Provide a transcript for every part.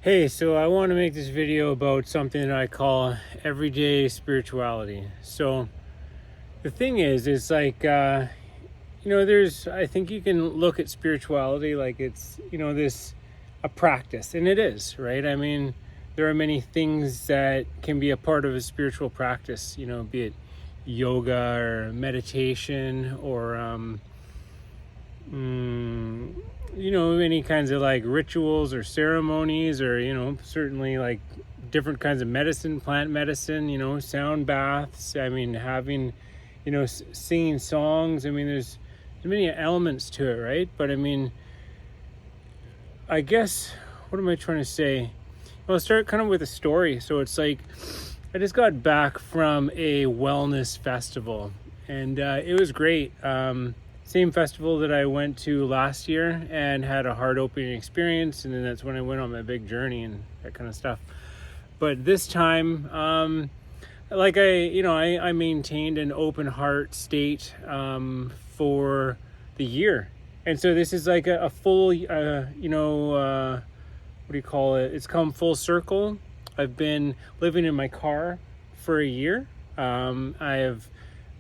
Hey, so I want to make this video about something that I call everyday spirituality. So the thing is, it's like, I think you can look at spirituality like it's, a practice, and it is, right? I mean, there are many things that can be a part of a spiritual practice, be it yoga or meditation or, any kinds of like rituals or ceremonies or, certainly like different kinds of medicine, plant medicine, sound baths. I mean, having, singing songs. I mean, there's many elements to it, right? But I mean, I guess, what am I trying to say? Well, I'll start kind of with a story. So it's like, I just got back from a wellness festival and it was great. Same festival that I went to last year and had a heart-opening experience, and then that's when I went on my big journey and that kind of stuff. But this time, I maintained an open heart state for the year, and so this is like a full, what do you call it? It's come full circle. I've been living in my car for a year. I have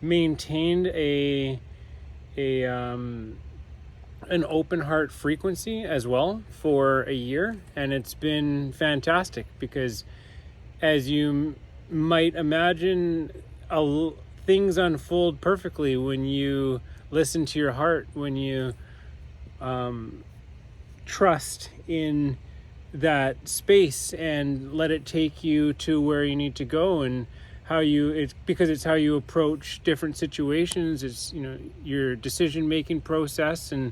maintained an open heart frequency as well for a year, and it's been fantastic because, as you might imagine, things unfold perfectly when you listen to your heart, when you trust in that space and let it take you to where you need to go, and because it's how you approach different situations. It's your decision making process and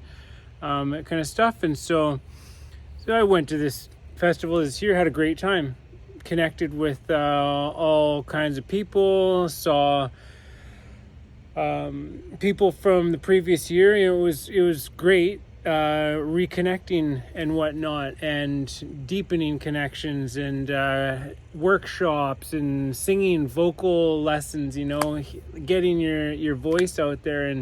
that kind of stuff. And so I went to this festival this year, had a great time, connected with all kinds of people, saw people from the previous year. It was great, reconnecting and whatnot, and deepening connections, and workshops and singing vocal lessons, getting your voice out there,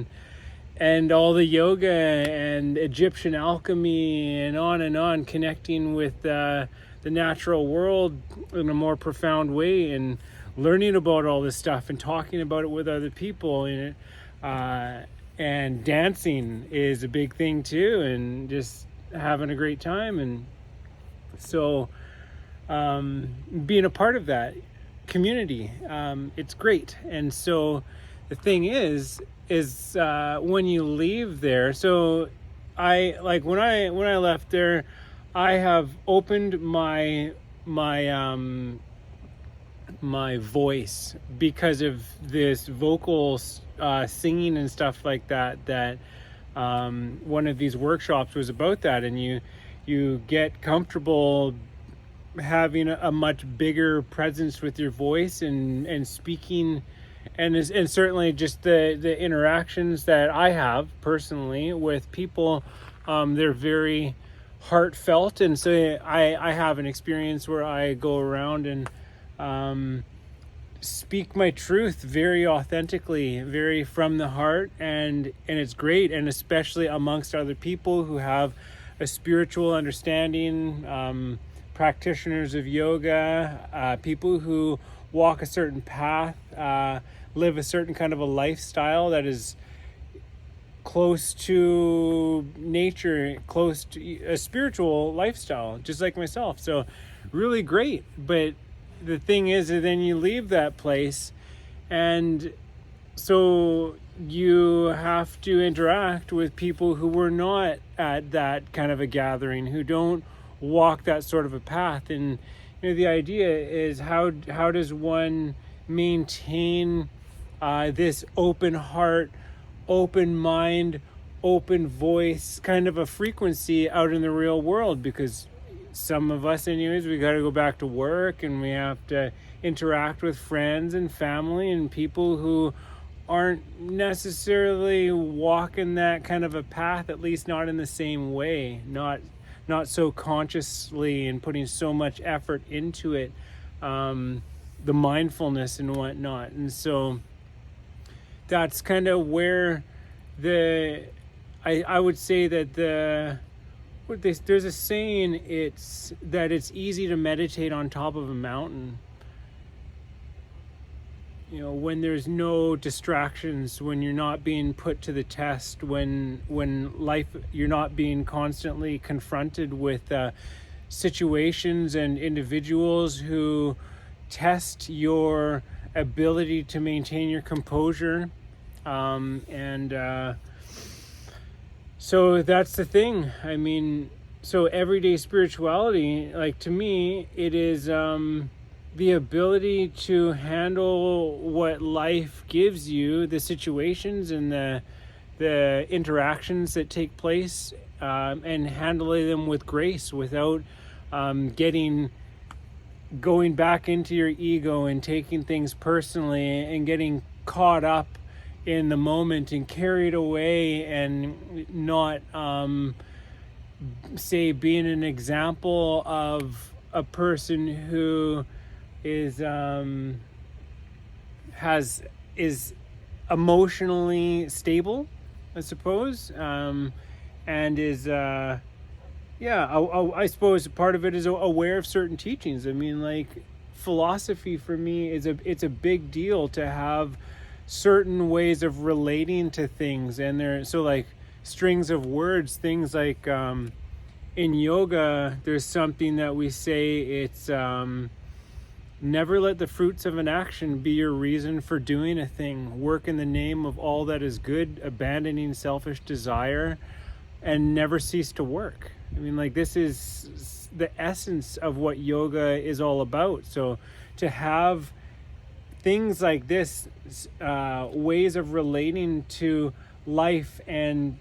and all the yoga and Egyptian alchemy and on, connecting with the natural world in a more profound way, and learning about all this stuff and talking about it with other people. And dancing is a big thing too, and just having a great time. And so being a part of that community, it's great. And so the thing is when you leave there, so when I left there, I have opened my voice because of this vocal singing and stuff like that one of these workshops was about that. And you get comfortable having a much bigger presence with your voice and speaking, and certainly just the interactions that I have personally with people, they're very heartfelt. And so I have an experience where I go around and speak my truth very authentically, very from the heart, and it's great. And especially amongst other people who have a spiritual understanding, practitioners of yoga, people who walk a certain path, live a certain kind of a lifestyle that is close to nature, close to a spiritual lifestyle, just like myself. So really great. But the thing is that then you leave that place, and so you have to interact with people who were not at that kind of a gathering, who don't walk that sort of a path. And the idea is, how does one maintain this open heart, open mind, open voice kind of a frequency out in the real world? Because some of us anyways, we got to go back to work, and we have to interact with friends and family and people who aren't necessarily walking that kind of a path, at least not in the same way, not so consciously and putting so much effort into it, the mindfulness and whatnot. And so that's kind of where I would say that the there's a saying, it's easy to meditate on top of a mountain. When there's no distractions, when you're not being put to the test, when life, you're not being constantly confronted with situations and individuals who test your ability to maintain your composure. So that's the thing. I mean, so everyday spirituality, like, to me, it is the ability to handle what life gives you, the situations and the interactions that take place, and handling them with grace without going back into your ego and taking things personally and getting caught up in the moment and carried away, and not say being an example of a person who is emotionally stable, I suppose, and is I suppose part of it is aware of certain teachings. I mean, like, philosophy for me it's a big deal to have certain ways of relating to things, and like strings of words, things like in yoga there's something that we say, it's never let the fruits of an action be your reason for doing a thing. Work in the name of all that is good, abandoning selfish desire, and never cease to work. I mean, like, this is the essence of what yoga is all about. So to have things like this, ways of relating to life, and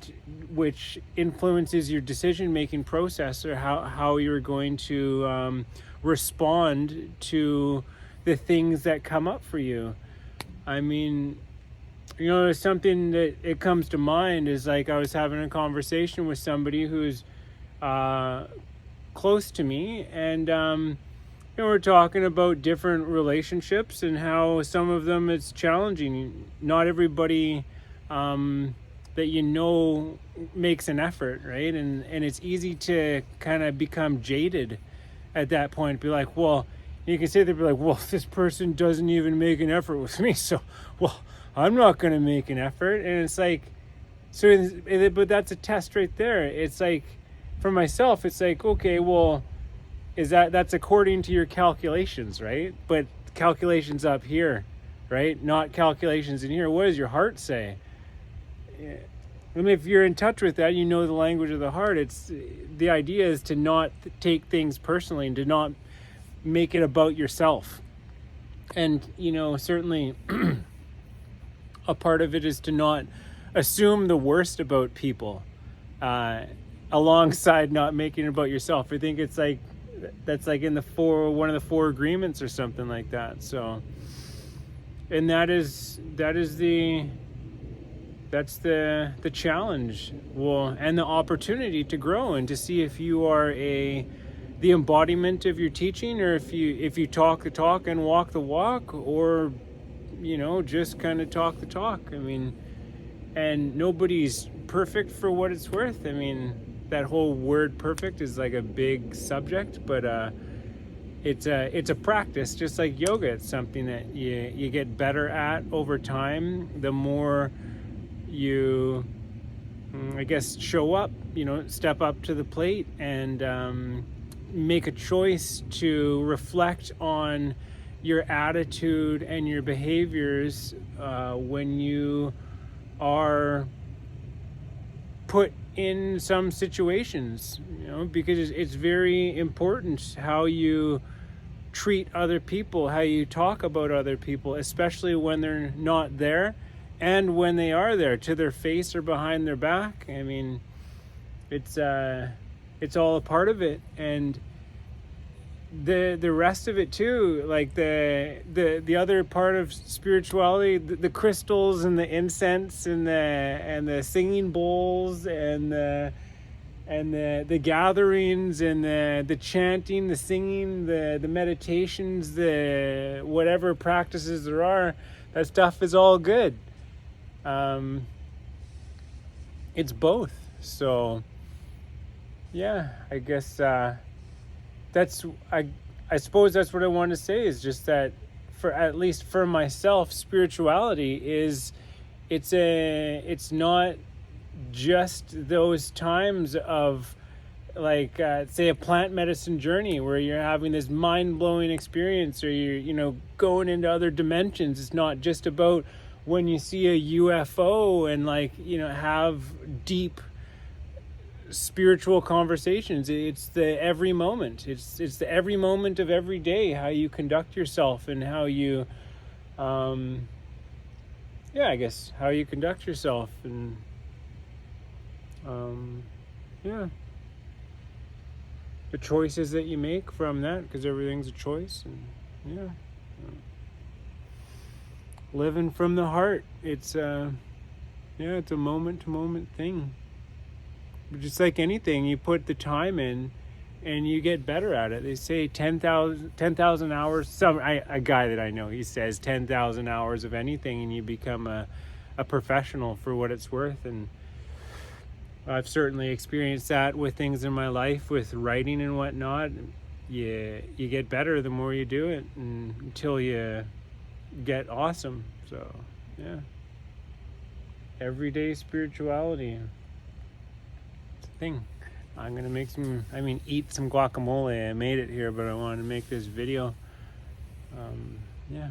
which influences your decision-making process, or how you're going to respond to the things that come up for you. I mean, something that it comes to mind is, like, I was having a conversation with somebody who's close to me, and we're talking about different relationships and how some of them it's challenging. Not everybody that makes an effort, right? And it's easy to kind of become jaded at that point. Be like, well, you can sit there and be like, well, this person doesn't even make an effort with me, so, well, I'm not going to make an effort. And it's like, but that's a test right there. It's like, for myself, it's like, okay, well, that's according to your calculations, right? But calculations up here, right? Not calculations in here. What does your heart say? I mean, if you're in touch with that, the language of the heart. It's the idea is to not take things personally and to not make it about yourself. And certainly a part of it is to not assume the worst about people, alongside not making it about yourself. I think it's like that's like in one of the 4 agreements or something like that. So, and that's the challenge, and the opportunity to grow and to see if you are the embodiment of your teaching, or if you talk the talk and walk the walk, or just kind of talk the talk. I mean, and nobody's perfect for what it's worth. I mean, that whole word perfect is like a big subject, but it's a practice, just like yoga. It's something that you get better at over time. The more you, I guess, show up, step up to the plate and make a choice to reflect on your attitude and your behaviors when you are put in some situations, because it's very important how you treat other people, how you talk about other people, especially when they're not there, and when they are there, to their face or behind their back. I mean, it's all a part of it. And the rest of it too, like the other part of spirituality, the crystals and the incense and the singing bowls and the gatherings and the chanting, the singing, the meditations, the whatever practices there are, that stuff is all good. It's both. So yeah, I guess that's I suppose that's what I want to say, is just that, for at least for myself, spirituality is, it's not just those times of, like, say, a plant medicine journey where you're having this mind-blowing experience, or you're, going into other dimensions. It's not just about when you see a UFO and, like, have deep spiritual conversations. It's the every moment. It's the every moment of every day, how you conduct yourself, and how you yeah, I guess how you conduct yourself, and yeah, the choices that you make from that, because everything's a choice. And yeah, living from the heart, it's it's a moment to moment thing. Just like anything, you put the time in and you get better at it. They say 10,000 hours. A guy that I know, he says 10,000 hours of anything and you become a professional for what it's worth. And I've certainly experienced that with things in my life, with writing and whatnot. You get better the more you do it, and until you get awesome. So yeah, everyday spirituality thing. I'm gonna make eat some guacamole. I made it here, but I wanted to make this video. Yeah.